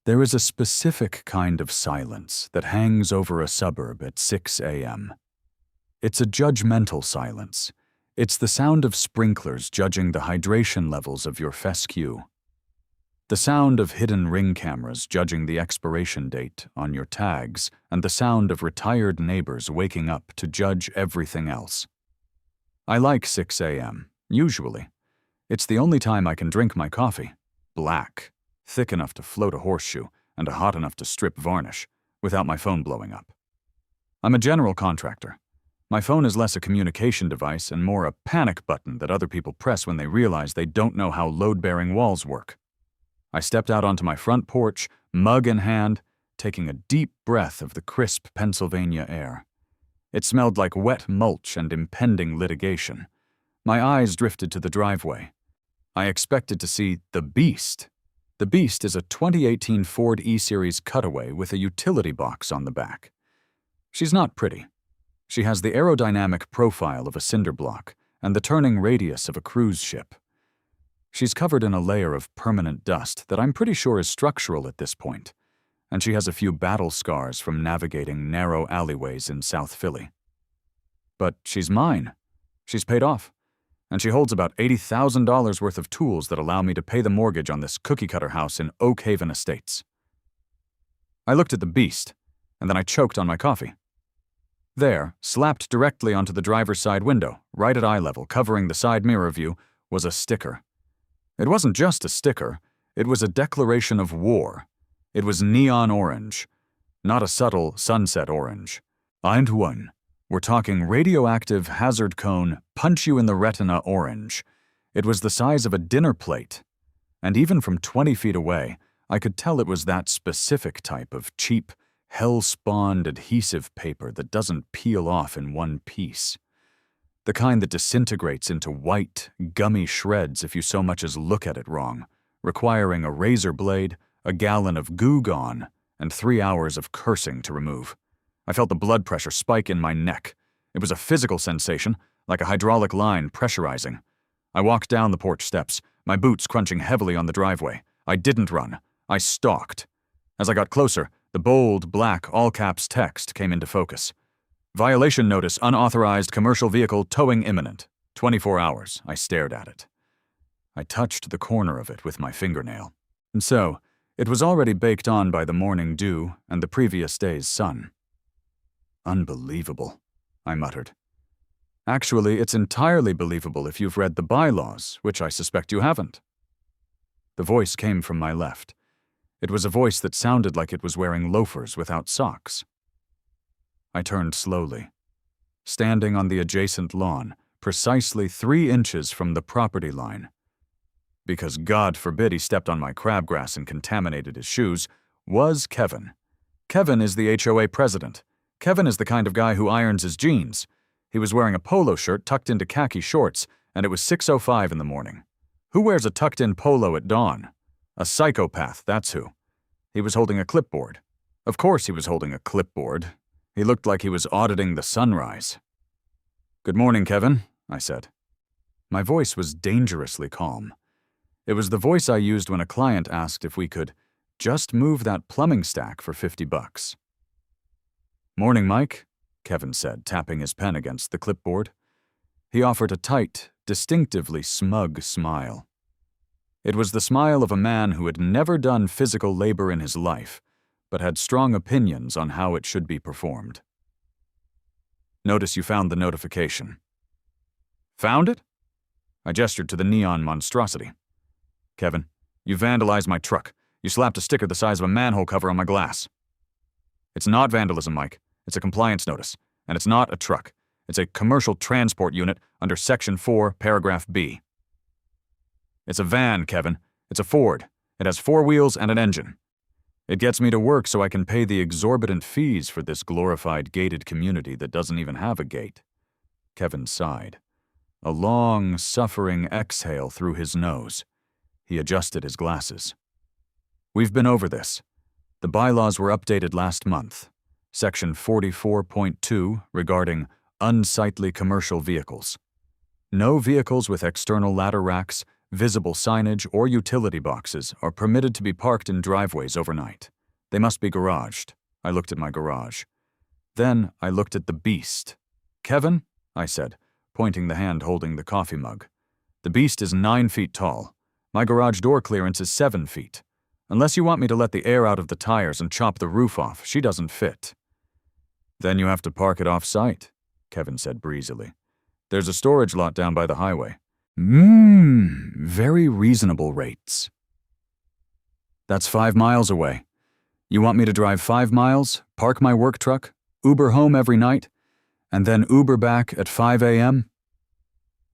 There is a specific kind of silence that hangs over a suburb at 6 a.m. It's a judgmental silence. It's the sound of sprinklers judging the hydration levels of your fescue. The sound of hidden ring cameras judging the expiration date on your tags, and the sound of retired neighbors waking up to judge everything else. I like 6 a.m., usually. It's the only time I can drink my coffee. Black, thick enough to float a horseshoe, and hot enough to strip varnish, without my phone blowing up. I'm a general contractor. My phone is less a communication device and more a panic button that other people press when they realize they don't know how load-bearing walls work. I stepped out onto my front porch, mug in hand, taking a deep breath of the crisp Pennsylvania air. It smelled like wet mulch and impending litigation. My eyes drifted to the driveway. I expected to see the Beast. The Beast is a 2018 Ford E-Series cutaway with a utility box on the back. She's not pretty. She has the aerodynamic profile of a cinder block and the turning radius of a cruise ship. She's covered in a layer of permanent dust that I'm pretty sure is structural at this point, and she has a few battle scars from navigating narrow alleyways in South Philly. But she's mine. She's paid off, and she holds about $80,000 worth of tools that allow me to pay the mortgage on this cookie-cutter house in Oak Haven Estates. I looked at the Beast, and then I choked on my coffee. There, slapped directly onto the driver's side window, right at eye level, covering the side mirror view, was a sticker. It wasn't just a sticker, it was a declaration of war. It was neon orange, not a subtle sunset orange. And one. We're talking radioactive hazard cone, punch you in the retina orange. It was the size of a dinner plate. And even from 20 feet away, I could tell it was that specific type of cheap, hell-spawned adhesive paper that doesn't peel off in one piece. The kind that disintegrates into white, gummy shreds if you so much as look at it wrong, requiring a razor blade, a gallon of Goo Gone, and 3 hours of cursing to remove. I felt the blood pressure spike in my neck. It was a physical sensation, like a hydraulic line pressurizing. I walked down the porch steps, my boots crunching heavily on the driveway. I didn't run. I stalked. As I got closer, the bold, black, all-caps text came into focus. Violation notice, unauthorized commercial vehicle towing imminent. 24 hours. I stared at it. I touched the corner of it with my fingernail. And so, it was already baked on by the morning dew and the previous day's sun. Unbelievable, I muttered. Actually, it's entirely believable if you've read the bylaws, which I suspect you haven't. The voice came from my left. It was a voice that sounded like it was wearing loafers without socks. I turned slowly. Standing on the adjacent lawn, precisely 3 inches from the property line, because God forbid he stepped on my crabgrass and contaminated his shoes, was Kevin. Kevin is the HOA president. Kevin is the kind of guy who irons his jeans. He was wearing a polo shirt tucked into khaki shorts, and it was 6:05 in the morning. Who wears a tucked-in polo at dawn? A psychopath, that's who. He was holding a clipboard. Of course he was holding a clipboard. He looked like he was auditing the sunrise. "Good morning, Kevin," I said. My voice was dangerously calm. It was the voice I used when a client asked if we could just move that plumbing stack for $50. "Morning, Mike," Kevin said, tapping his pen against the clipboard. He offered a tight, distinctively smug smile. It was the smile of a man who had never done physical labor in his life, but had strong opinions on how it should be performed. "Notice you found the notification." "Found it?" I gestured to the neon monstrosity. "Kevin, you vandalized my truck. You slapped a sticker the size of a manhole cover on my glass." "It's not vandalism, Mike. It's a compliance notice. And it's not a truck. It's a commercial transport unit under Section 4, Paragraph B. It's a van, Kevin. It's a Ford. It has 4 wheels and an engine. It gets me to work so I can pay the exorbitant fees for this glorified gated community that doesn't even have a gate." Kevin sighed. A long, suffering exhale through his nose. He adjusted his glasses. "We've been over this. The bylaws were updated last month. Section 44.2 regarding unsightly commercial vehicles. No vehicles with external ladder racks, visible signage, or utility boxes are permitted to be parked in driveways overnight. They must be garaged. I looked at my garage. Then I looked at the beast. Kevin, I said, pointing the hand holding the coffee mug. The beast is 9 feet tall. My garage door clearance is 7 feet. Unless you want me to let the air out of the tires and chop the roof off, she doesn't fit. Then you have to park it off-site, Kevin said breezily. There's a storage lot down by the highway. Very reasonable rates. That's 5 miles away. You want me to drive 5 miles, park my work truck, Uber home every night, and then Uber back at 5 a.m.?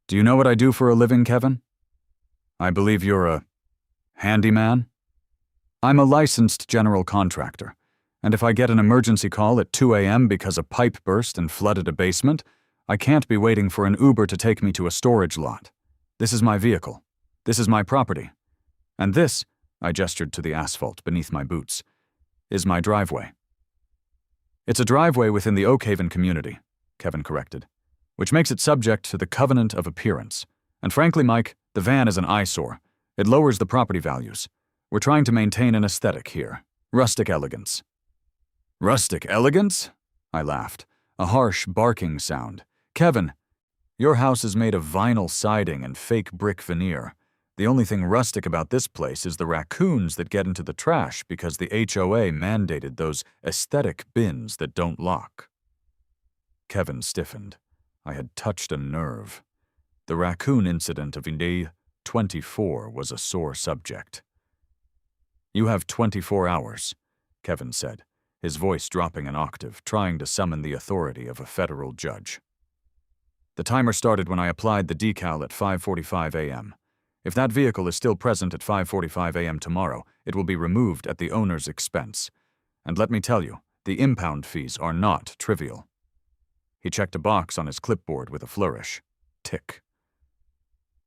Do you know what I do for a living, Kevin? I believe you're a handyman? I'm a licensed general contractor, and if I get an emergency call at 2 a.m. because a pipe burst and flooded a basement, I can't be waiting for an Uber to take me to a storage lot. This is my vehicle. This is my property. And this, I gestured to the asphalt beneath my boots, is my driveway. It's a driveway within the Oakhaven community, Kevin corrected, which makes it subject to the covenant of appearance. And frankly, Mike, the van is an eyesore. It lowers the property values. We're trying to maintain an aesthetic here. Rustic elegance. Rustic elegance? I laughed, a harsh barking sound. Kevin, your house is made of vinyl siding and fake brick veneer. The only thing rustic about this place is the raccoons that get into the trash because the HOA mandated those aesthetic bins that don't lock. Kevin stiffened. I had touched a nerve. The raccoon incident of day 24 was a sore subject. You have 24 hours, Kevin said, his voice dropping an octave, trying to summon the authority of a federal judge. The timer started when I applied the decal at 5:45 a.m. If that vehicle is still present at 5:45 a.m. tomorrow, it will be removed at the owner's expense. And let me tell you, the impound fees are not trivial. He checked a box on his clipboard with a flourish. Tick.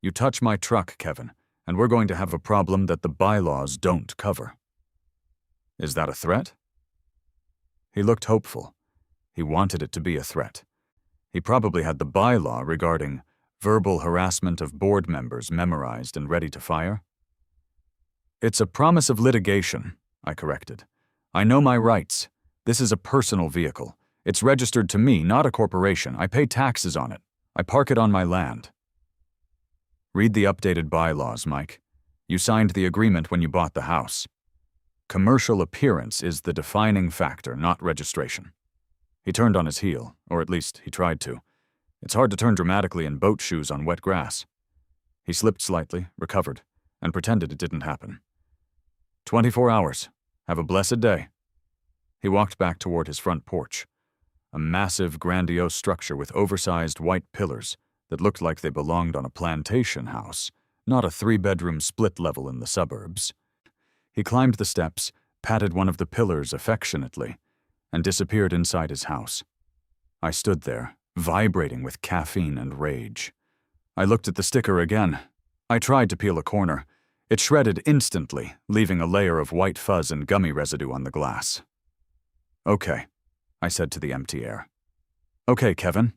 You touch my truck, Kevin, and we're going to have a problem that the bylaws don't cover. Is that a threat? He looked hopeful. He wanted it to be a threat. He probably had the bylaw regarding verbal harassment of board members memorized and ready to fire. It's a promise of litigation, I corrected. I know my rights. This is a personal vehicle. It's registered to me, not a corporation. I pay taxes on it. I park it on my land. Read the updated bylaws, Mike. You signed the agreement when you bought the house. Commercial appearance is the defining factor, not registration. He turned on his heel, or at least he tried to. It's hard to turn dramatically in boat shoes on wet grass. He slipped slightly, recovered, and pretended it didn't happen. 24 hours. Have a blessed day. He walked back toward his front porch, a massive, grandiose structure with oversized white pillars that looked like they belonged on a plantation house, not a 3-bedroom split level in the suburbs. He climbed the steps, patted one of the pillars affectionately, and disappeared inside his house. I stood there, vibrating with caffeine and rage. I looked at the sticker again. I tried to peel a corner. It shredded instantly, leaving a layer of white fuzz and gummy residue on the glass. Okay, I said to the empty air. Okay, Kevin.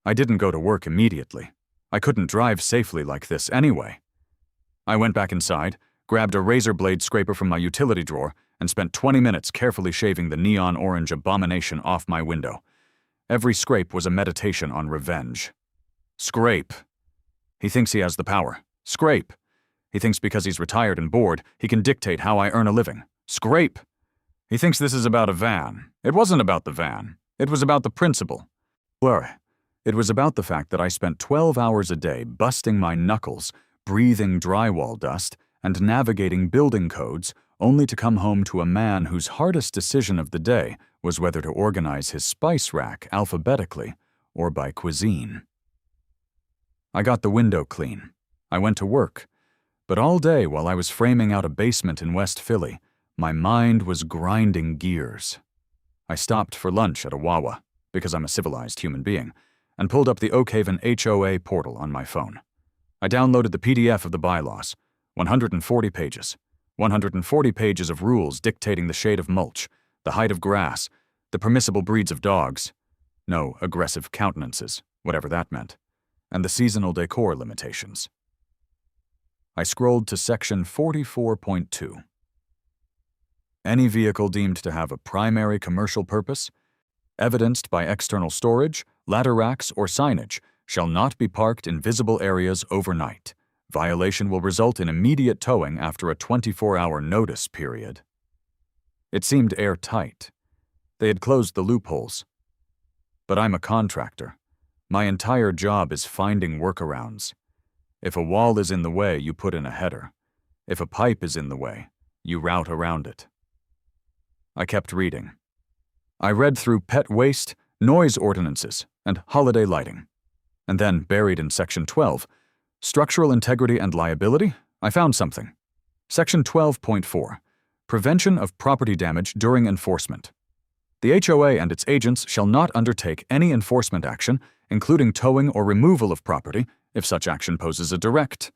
I didn't go to work immediately. I couldn't drive safely like this anyway. I went back inside, grabbed a razor blade scraper from my utility drawer, and spent 20 minutes carefully shaving the neon orange abomination off my window. Every scrape was a meditation on revenge. Scrape. He thinks he has the power. Scrape. He thinks because he's retired and bored, he can dictate how I earn a living. Scrape. He thinks this is about a van. It wasn't about the van. It was about the principle. It was about the fact that I spent 12 hours a day busting my knuckles, breathing drywall dust, and navigating building codes, only to come home to a man whose hardest decision of the day was whether to organize his spice rack alphabetically or by cuisine. I got the window clean. I went to work. But all day while I was framing out a basement in West Philly, my mind was grinding gears. I stopped for lunch at a Wawa, because I'm a civilized human being, and pulled up the Oakhaven HOA portal on my phone. I downloaded the PDF of the bylaws, 140 pages. 140 pages of rules dictating the shade of mulch, the height of grass, the permissible breeds of dogs, no aggressive countenances, whatever that meant, and the seasonal decor limitations. I scrolled to section 44.2. Any vehicle deemed to have a primary commercial purpose, evidenced by external storage, ladder racks, or signage, shall not be parked in visible areas overnight. Violation will result in immediate towing after a 24-hour notice period. It seemed airtight. They had closed the loopholes. But I'm a contractor. My entire job is finding workarounds. If a wall is in the way, you put in a header. If a pipe is in the way, you route around it. I kept reading. I read through pet waste, noise ordinances, and holiday lighting. And then, buried in Section 12, Structural Integrity and Liability, I found something. Section 12.4, Prevention of Property Damage During Enforcement. The HOA and its agents shall not undertake any enforcement action, including towing or removal of property, if such action poses a direct,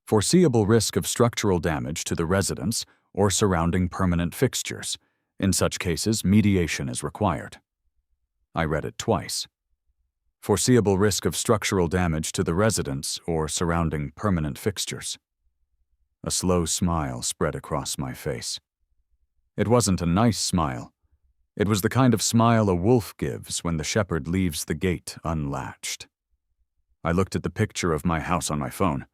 foreseeable risk of structural damage to the residence or surrounding permanent fixtures. In such cases, mediation is required. I read it twice. Foreseeable risk of structural damage to the residence or surrounding permanent fixtures. A slow smile spread across my face. It wasn't a nice smile. It was the kind of smile a wolf gives when the shepherd leaves the gate unlatched. I looked at the picture of my house on my phone.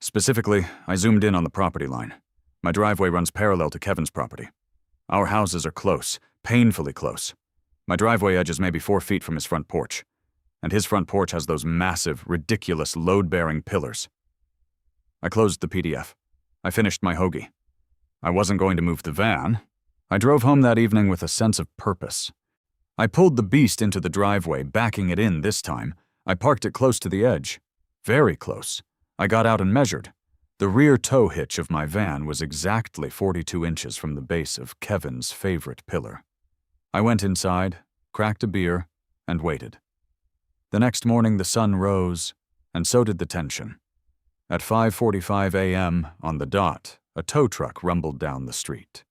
Specifically, I zoomed in on the property line. My driveway runs parallel to Kevin's property. Our houses are close, painfully close. My driveway edge is maybe 4 feet from his front porch, and his front porch has those massive, ridiculous, load-bearing pillars. I closed the PDF. I finished my hoagie. I wasn't going to move the van. I drove home that evening with a sense of purpose. I pulled the beast into the driveway, backing it in this time. I parked it close to the edge. Very close. I got out and measured. The rear tow hitch of my van was exactly 42 inches from the base of Kevin's favorite pillar. I went inside, cracked a beer, and waited. The next morning the sun rose, and so did the tension. At 5:45 a.m., on the dot, a tow truck rumbled down the street.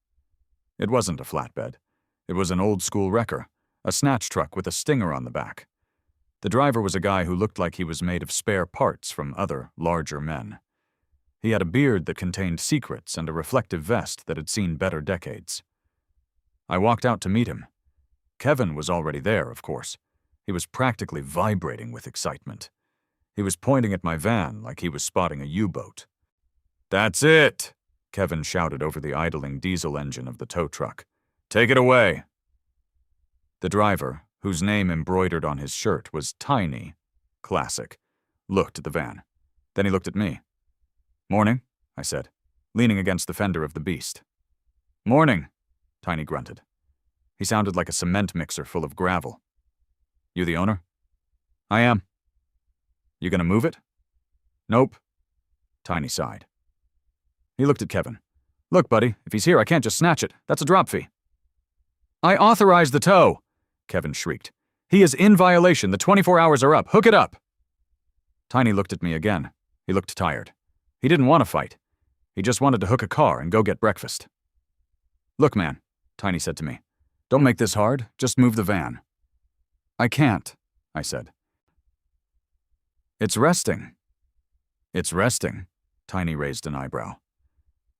It wasn't a flatbed. It was an old-school wrecker, a snatch truck with a stinger on the back. The driver was a guy who looked like he was made of spare parts from other, larger men. He had a beard that contained secrets and a reflective vest that had seen better decades. I walked out to meet him. Kevin was already there, of course. He was practically vibrating with excitement. He was pointing at my van like he was spotting a U-boat. "That's it!" Kevin shouted over the idling diesel engine of the tow truck. "Take it away!" The driver, whose name embroidered on his shirt was Tiny, classic, looked at the van. Then he looked at me. "Morning," I said, leaning against the fender of the beast. "Morning," Tiny grunted. He sounded like a cement mixer full of gravel. "You the owner?" "I am." "You gonna move it?" "Nope." Tiny sighed. He looked at Kevin. "Look, buddy, if he's here, I can't just snatch it. That's a drop fee." "I authorized the tow!" Kevin shrieked. "He is in violation. The 24 hours are up. Hook it up!" Tiny looked at me again. He looked tired. He didn't want to fight. He just wanted to hook a car and go get breakfast. "Look, man," Tiny said to me. "Don't make this hard. Just move the van." "I can't," I said. "It's resting." "It's resting?" Tiny raised an eyebrow.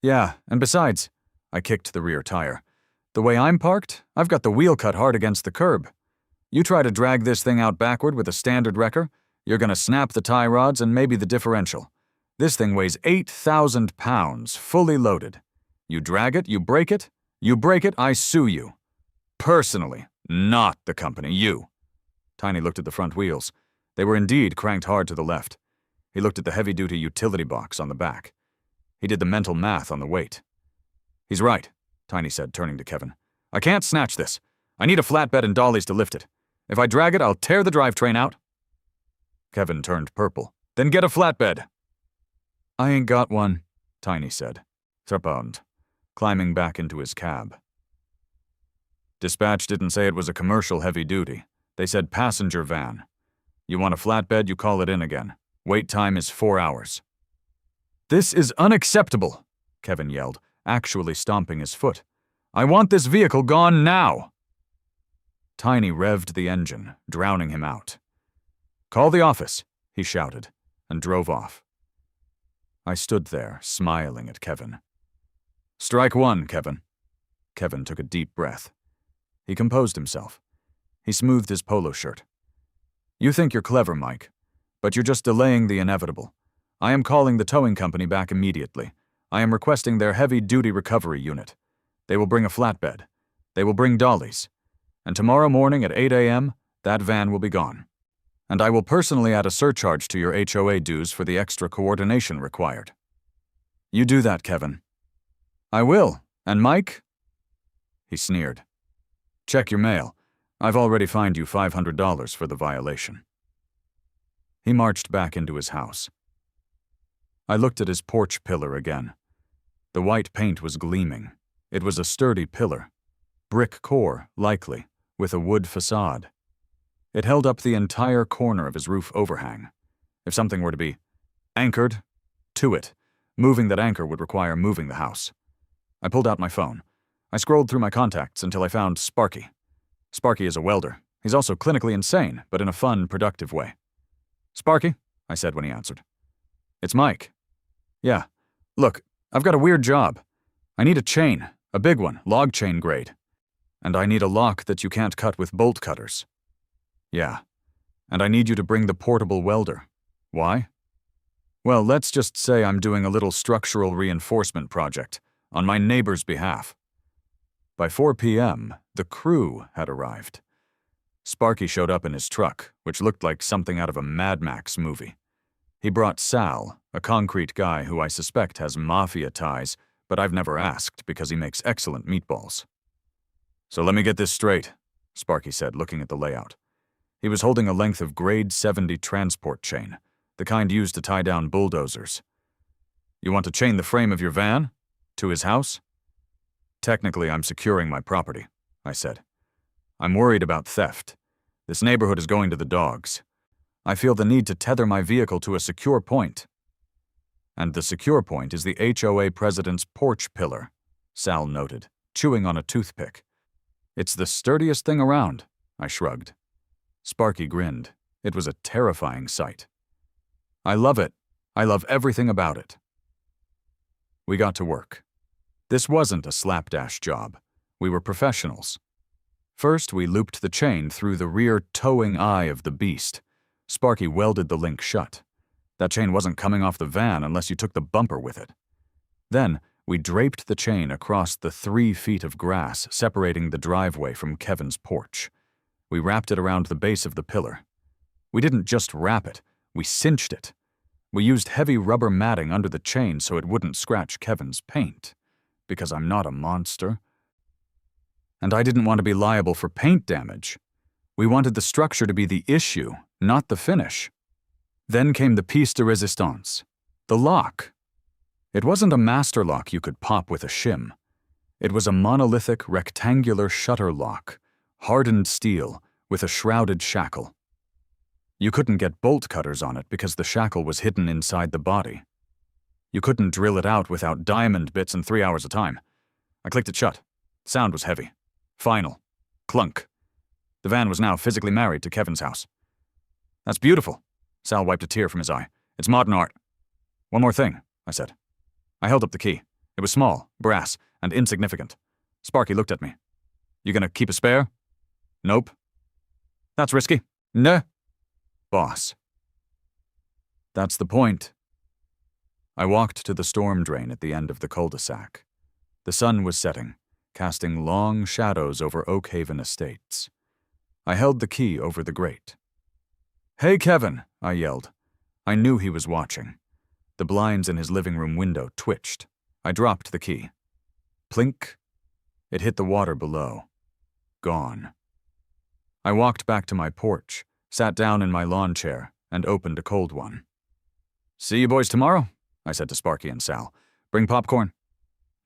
"Yeah, and besides," I kicked the rear tire, "the way I'm parked, I've got the wheel cut hard against the curb. You try to drag this thing out backward with a standard wrecker, you're gonna snap the tie rods and maybe the differential. This thing weighs 8,000 pounds, fully loaded. You drag it, you break it, I sue you. Personally, not the company, you." Tiny looked at the front wheels. They were indeed cranked hard to the left. He looked at the heavy-duty utility box on the back. He did the mental math on the weight. "He's right," Tiny said, turning to Kevin. "I can't snatch this. I need a flatbed and dollies to lift it. If I drag it, I'll tear the drivetrain out." Kevin turned purple. "Then get a flatbed." "I ain't got one," Tiny said, trepanned, climbing back into his cab. "Dispatch didn't say it was a commercial heavy-duty. They said passenger van. You want a flatbed, you call it in again. Wait time is 4 hours." "This is unacceptable," Kevin yelled, actually stomping his foot. "I want this vehicle gone now." Tiny revved the engine, drowning him out. "Call the office," he shouted, and drove off. I stood there, smiling at Kevin. "Strike one, Kevin." Kevin took a deep breath. He composed himself. He smoothed his polo shirt. "You think you're clever, Mike, but you're just delaying the inevitable. I am calling the towing company back immediately. I am requesting their heavy-duty recovery unit. They will bring a flatbed. They will bring dollies. And tomorrow morning at 8 a.m., that van will be gone. And I will personally add a surcharge to your HOA dues for the extra coordination required." "You do that, Kevin." "I will. And Mike?" He sneered. "Check your mail. I've already fined you $500 for the violation." He marched back into his house. I looked at his porch pillar again. The white paint was gleaming. It was a sturdy pillar. Brick core, likely, with a wood facade. It held up the entire corner of his roof overhang. If something were to be anchored to it, moving that anchor would require moving the house. I pulled out my phone. I scrolled through my contacts until I found Sparky. Sparky is a welder. He's also clinically insane, but in a fun, productive way. "Sparky," I said when he answered. "It's Mike." "Yeah. Look, I've got a weird job. I need a chain, a big one, log chain grade. And I need a lock that you can't cut with bolt cutters." "Yeah. And I need you to bring the portable welder." "Why?" "Well, let's just say I'm doing a little structural reinforcement project on my neighbor's behalf." By 4 p.m., the crew had arrived. Sparky showed up in his truck, which looked like something out of a Mad Max movie. He brought Sal, a concrete guy who I suspect has mafia ties, but I've never asked because he makes excellent meatballs. "So let me get this straight," Sparky said, looking at the layout. He was holding a length of grade 70 transport chain, the kind used to tie down bulldozers. "You want to chain the frame of your van? To his house?" "Technically, I'm securing my property," I said. "I'm worried about theft. This neighborhood is going to the dogs. I feel the need to tether my vehicle to a secure point." "And the secure point is the HOA president's porch pillar," Sal noted, chewing on a toothpick. "It's the sturdiest thing around," I shrugged. Sparky grinned. It was a terrifying sight. "I love it. I love everything about it." We got to work. This wasn't a slapdash job. We were professionals. First, we looped the chain through the rear towing eye of the beast. Sparky welded the link shut. That chain wasn't coming off the van unless you took the bumper with it. Then, we draped the chain across the 3 feet of grass separating the driveway from Kevin's porch. We wrapped it around the base of the pillar. We didn't just wrap it, we cinched it. We used heavy rubber matting under the chain so it wouldn't scratch Kevin's paint. Because I'm not a monster. And I didn't want to be liable for paint damage. We wanted the structure to be the issue, not the finish. Then came the piece de resistance, the lock. It wasn't a master lock you could pop with a shim. It was a monolithic, rectangular shutter lock, hardened steel, with a shrouded shackle. You couldn't get bolt cutters on it because the shackle was hidden inside the body. You couldn't drill it out without diamond bits in 3 hours a time. I clicked it shut. Sound was heavy. Final. Clunk. The van was now physically married to Kevin's house. "That's beautiful." Sal wiped a tear from his eye. "It's modern art." "One more thing," I said. I held up the key. It was small, brass, and insignificant. Sparky looked at me. "You gonna keep a spare?" "Nope." "That's risky." "Nah." "Boss." "That's the point." I walked to the storm drain at the end of the cul-de-sac. The sun was setting, casting long shadows over Oakhaven Estates. I held the key over the grate. "Hey, Kevin," I yelled. I knew he was watching. The blinds in his living room window twitched. I dropped the key. Plink. It hit the water below. Gone. I walked back to my porch, sat down in my lawn chair, and opened a cold one. "See you boys tomorrow," I said to Sparky and Sal. "Bring popcorn."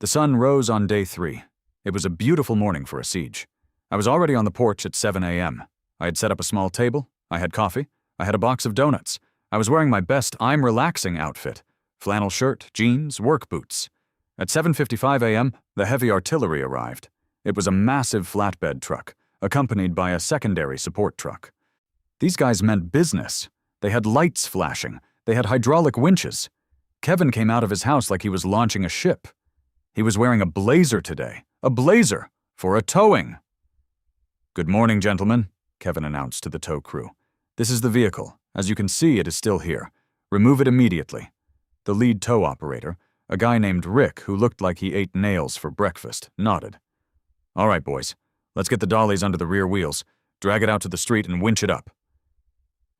The sun rose on day 3. It was a beautiful morning for a siege. I was already on the porch at 7 a.m. I had set up a small table. I had coffee. I had a box of donuts. I was wearing my best I'm relaxing outfit. Flannel shirt, jeans, work boots. At 7:55 a.m., the heavy artillery arrived. It was a massive flatbed truck, accompanied by a secondary support truck. These guys meant business. They had lights flashing. They had hydraulic winches. Kevin came out of his house like he was launching a ship. He was wearing a blazer today. A blazer! For a towing! "Good morning, gentlemen," Kevin announced to the tow crew. "This is the vehicle. As you can see, it is still here. Remove it immediately." The lead tow operator, a guy named Rick who looked like he ate nails for breakfast, nodded. "All right, boys. Let's get the dollies under the rear wheels, drag it out to the street, and winch it up."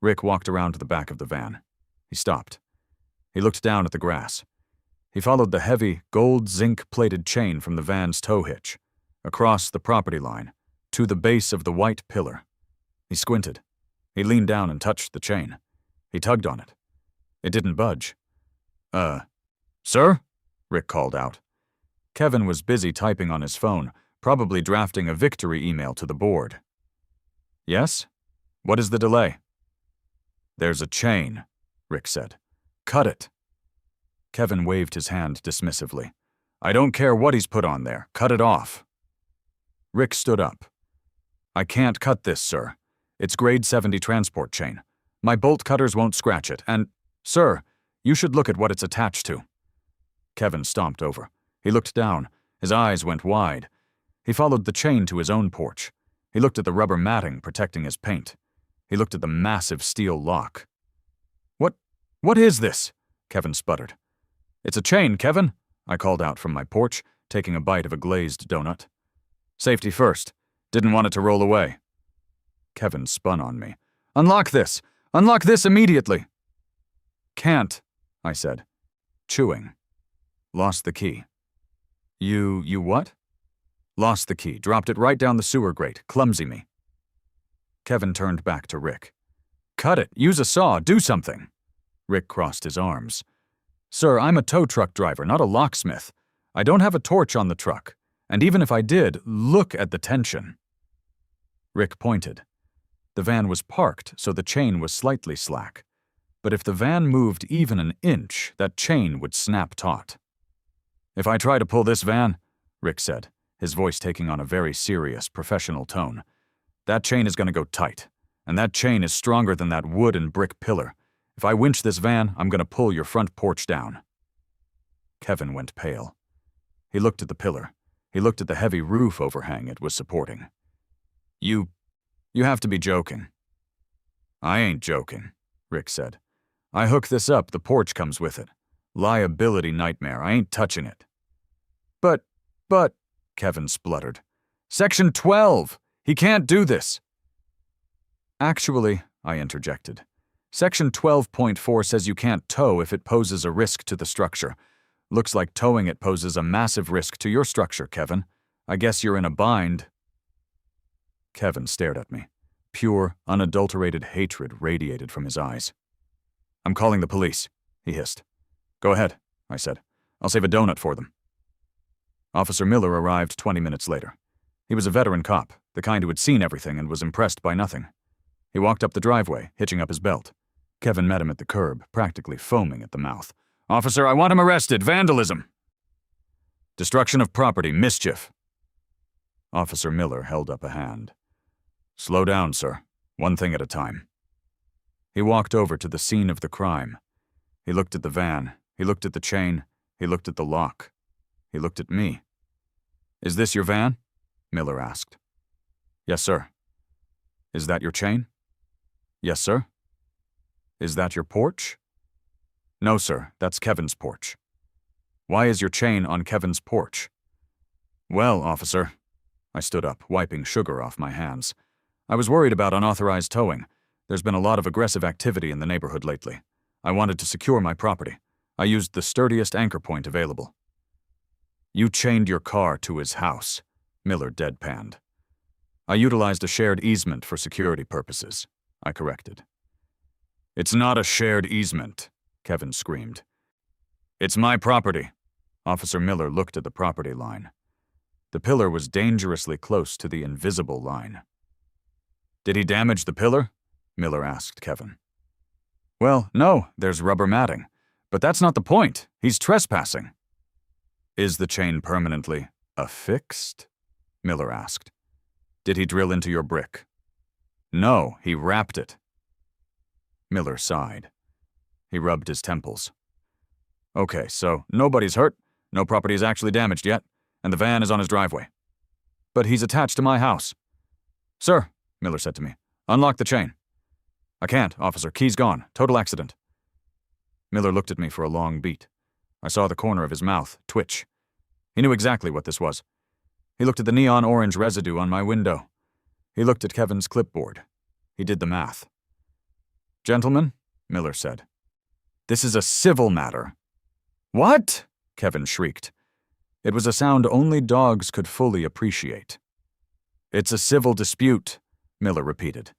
Rick walked around to the back of the van. He stopped. He looked down at the grass. He followed the heavy, gold zinc-plated chain from the van's tow hitch, across the property line, to the base of the white pillar. He squinted. He leaned down and touched the chain. He tugged on it. It didn't budge. Sir?" Rick called out. Kevin was busy typing on his phone, probably drafting a victory email to the board. "Yes? What is the delay?" "There's a chain," Rick said. "Cut it." Kevin waved his hand dismissively. "I don't care what he's put on there. Cut it off." Rick stood up. "I can't cut this, sir. It's grade 70 transport chain. My bolt cutters won't scratch it, and, sir, you should look at what it's attached to." Kevin stomped over. He looked down. His eyes went wide. He followed the chain to his own porch. He looked at the rubber matting protecting his paint. He looked at the massive steel lock. What is this?" Kevin sputtered. "It's a chain, Kevin," I called out from my porch, taking a bite of a glazed donut. "Safety first. Didn't want it to roll away." Kevin spun on me. "Unlock this! Unlock this immediately!" "Can't," I said, chewing. "Lost the key." You what?" "Lost the key. Dropped it right down the sewer grate. Clumsy me." Kevin turned back to Rick. "Cut it. Use a saw. Do something." Rick crossed his arms. "Sir, I'm a tow truck driver, not a locksmith. I don't have a torch on the truck. And even if I did, look at the tension." Rick pointed. The van was parked, so the chain was slightly slack. But if the van moved even an inch, that chain would snap taut. "If I try to pull this van," Rick said, his voice taking on a very serious, professional tone, "that chain is going to go tight. And that chain is stronger than that wood and brick pillar. If I winch this van, I'm going to pull your front porch down." Kevin went pale. He looked at the pillar. He looked at the heavy roof overhang it was supporting. You have to be joking." "I ain't joking," Rick said. "I hook this up, the porch comes with it. Liability nightmare, I ain't touching it." But, Kevin spluttered. "Section 12! He can't do this!" "Actually," I interjected, Section 12.4 says you can't tow if it poses a risk to the structure. Looks like towing it poses a massive risk to your structure, Kevin. I guess you're in a bind." Kevin stared at me. Pure, unadulterated hatred radiated from his eyes. "I'm calling the police," he hissed. "Go ahead," I said. "I'll save a donut for them." Officer Miller arrived 20 minutes later. He was a veteran cop, the kind who had seen everything and was impressed by nothing. He walked up the driveway, hitching up his belt. Kevin met him at the curb, practically foaming at the mouth. "Officer, I want him arrested. Vandalism." "Destruction of property, mischief." Officer Miller held up a hand. "Slow down, sir. One thing at a time." He walked over to the scene of the crime. He looked at the van. He looked at the chain. He looked at the lock. He looked at me. "Is this your van?" Miller asked. "Yes, sir." "Is that your chain?" "Yes, sir." "Is that your porch?" "No, sir. That's Kevin's porch." "Why is your chain on Kevin's porch?" "Well, officer," I stood up, wiping sugar off my hands. "I was worried about unauthorized towing. There's been a lot of aggressive activity in the neighborhood lately. I wanted to secure my property. I used the sturdiest anchor point available." "You chained your car to his house," Miller deadpanned. "I utilized a shared easement for security purposes," I corrected. "It's not a shared easement," Kevin screamed. "It's my property." Officer Miller looked at the property line. The pillar was dangerously close to the invisible line. "Did he damage the pillar?" Miller asked Kevin. "Well, no, there's rubber matting. But that's not the point. He's trespassing." "Is the chain permanently affixed?" Miller asked. "Did he drill into your brick?" "No, he wrapped it." Miller sighed. He rubbed his temples. Okay, so nobody's hurt, no property is actually damaged yet, and the van is on his driveway. But he's attached to my house. Sir, Miller said to me, unlock the chain. I can't, officer. Key's gone. Total accident. Miller looked at me for a long beat. I saw the corner of his mouth twitch. He knew exactly what this was. He looked at the neon orange residue on my window. He looked at Kevin's clipboard. He did the math. Gentlemen, Miller said, this is a civil matter. What? Kevin shrieked. It was a sound only dogs could fully appreciate. It's a civil dispute, Miller repeated.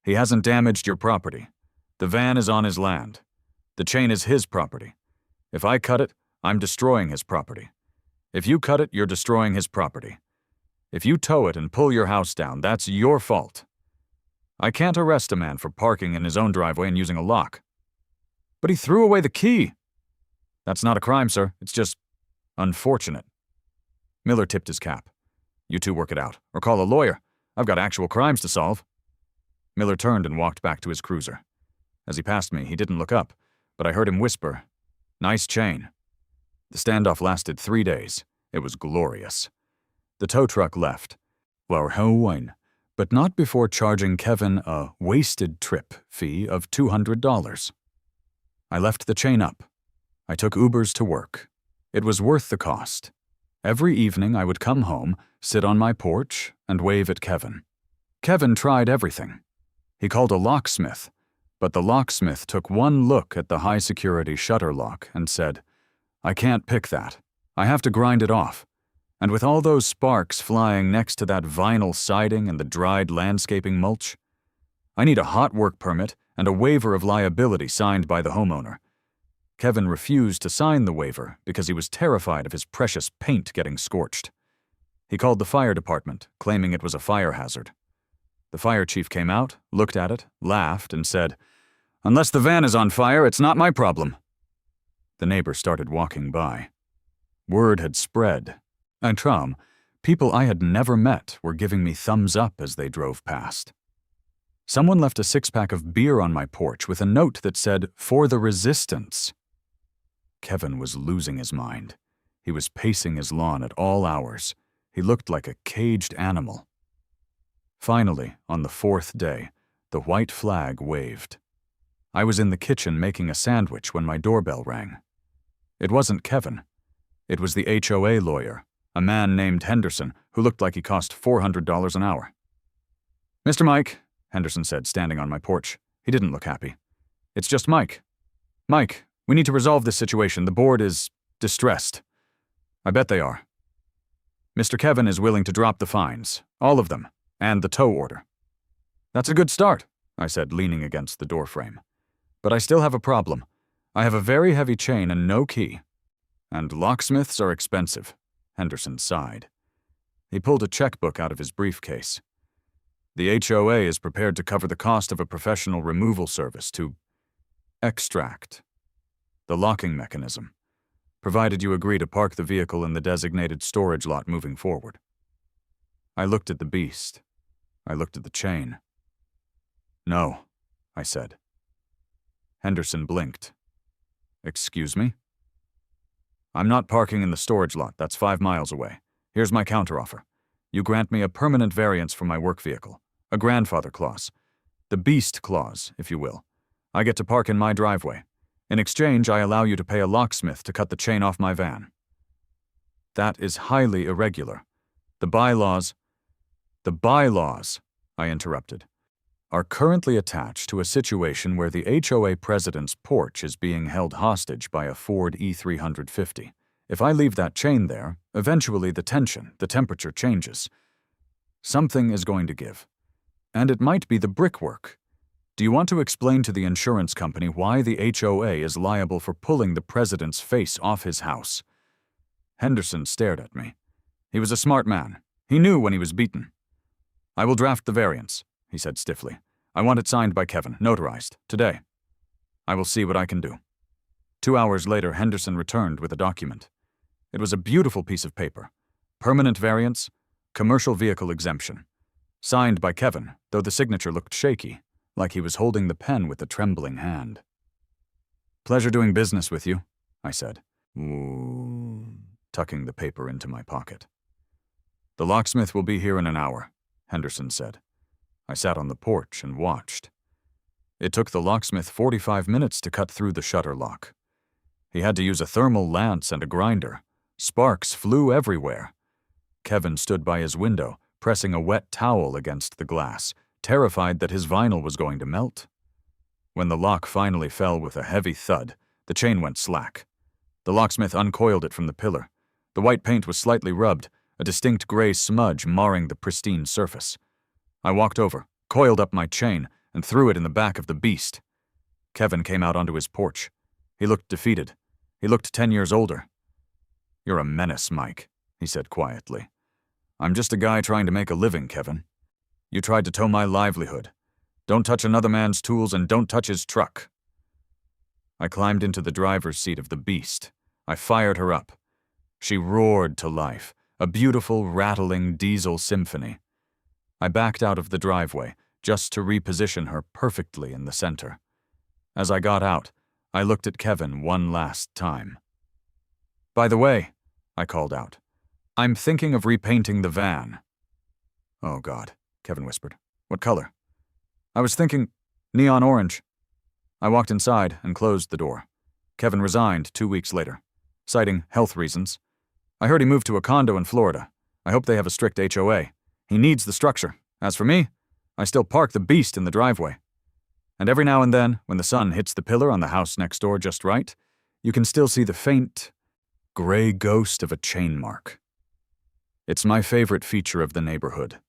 He hasn't damaged your property. The van is on his land. The chain is his property. If I cut it, I'm destroying his property. If you cut it, you're destroying his property. If you tow it and pull your house down, that's your fault. I can't arrest a man for parking in his own driveway and using a lock. But he threw away the key. That's not a crime, sir. It's just unfortunate. Miller tipped his cap. You two work it out, or call a lawyer. I've got actual crimes to solve. Miller turned and walked back to his cruiser. As he passed me, he didn't look up, but I heard him whisper, "Nice chain." The standoff lasted 3 days. It was glorious. The tow truck left, but not before charging Kevin a wasted trip fee of $200. I left the chain up. I took Ubers to work. It was worth the cost. Every evening I would come home, sit on my porch, and wave at Kevin. Kevin tried everything. He called a locksmith, but the locksmith took one look at the high-security shutter lock and said, I can't pick that. I have to grind it off. And with all those sparks flying next to that vinyl siding and the dried landscaping mulch, I need a hot work permit and a waiver of liability signed by the homeowner. Kevin refused to sign the waiver because he was terrified of his precious paint getting scorched. He called the fire department, claiming it was a fire hazard. The fire chief came out, looked at it, laughed, and said, Unless the van is on fire, it's not my problem. The neighbor started walking by. Word had spread. And people I had never met were giving me thumbs up as they drove past. Someone left a 6-pack of beer on my porch with a note that said, For the resistance. Kevin was losing his mind. He was pacing his lawn at all hours. He looked like a caged animal. Finally, on the 4th day, the white flag waved. I was in the kitchen making a sandwich when my doorbell rang. It wasn't Kevin. It was the HOA lawyer, a man named Henderson, who looked like he cost $400 an hour. Mr. Mike, Henderson said, standing on my porch. He didn't look happy. It's just Mike. Mike, we need to resolve this situation. The board is distressed. I bet they are. Mr. Kevin is willing to drop the fines, all of them, and the tow order. That's a good start, I said, leaning against the doorframe. But I still have a problem. I have a very heavy chain and no key. And locksmiths are expensive, Henderson sighed. He pulled a checkbook out of his briefcase. The HOA is prepared to cover the cost of a professional removal service to extract the locking mechanism, provided you agree to park the vehicle in the designated storage lot moving forward. I looked at the beast. I looked at the chain. No, I said. Henderson blinked. Excuse me? I'm not parking in the storage lot. That's 5 miles away. Here's my counteroffer. You grant me a permanent variance for my work vehicle, a grandfather clause, the beast clause, if you will. I get to park in my driveway. In exchange, I allow you to pay a locksmith to cut the chain off my van. That is highly irregular. The bylaws, I interrupted, are currently attached to a situation where the HOA president's porch is being held hostage by a Ford E350. If I leave that chain there, eventually the temperature changes. Something is going to give. And it might be the brickwork. Do you want to explain to the insurance company why the HOA is liable for pulling the president's face off his house? Henderson stared at me. He was a smart man. He knew when he was beaten. I will draft the variance, he said stiffly. I want it signed by Kevin, notarized, today. I will see what I can do. 2 hours later, Henderson returned with a document. It was a beautiful piece of paper. Permanent variance, commercial vehicle exemption. Signed by Kevin, though the signature looked shaky, like he was holding the pen with a trembling hand. Pleasure doing business with you, I said. tucking the paper into my pocket. "The locksmith will be here in an hour," Henderson said. I sat on the porch and watched. It took the locksmith 45 minutes to cut through the shutter lock. He had to use a thermal lance and a grinder. Sparks flew everywhere. Kevin stood by his window, pressing a wet towel against the glass, terrified that his vinyl was going to melt. When the lock finally fell with a heavy thud, the chain went slack. The locksmith uncoiled it from the pillar. The white paint was slightly rubbed, a distinct gray smudge marring the pristine surface. I walked over, coiled up my chain, and threw it in the back of the beast. Kevin came out onto his porch. He looked defeated. He looked 10 years older. "You're a menace, Mike," he said quietly. "I'm just a guy trying to make a living, Kevin. You tried to tow my livelihood. Don't touch another man's tools and don't touch his truck." I climbed into the driver's seat of the beast. I fired her up. She roared to life, a beautiful, rattling diesel symphony. I backed out of the driveway, just to reposition her perfectly in the center. As I got out, I looked at Kevin one last time. "By the way," I called out, "I'm thinking of repainting the van." "Oh, God," Kevin whispered. "What color?" "I was thinking neon orange." I walked inside and closed the door. Kevin resigned 2 weeks later, citing health reasons. I heard he moved to a condo in Florida. I hope they have a strict HOA. He needs the structure. As for me, I still park the beast in the driveway. And every now and then, when the sun hits the pillar on the house next door just right, you can still see the faint, gray ghost of a chain mark. It's my favorite feature of the neighborhood.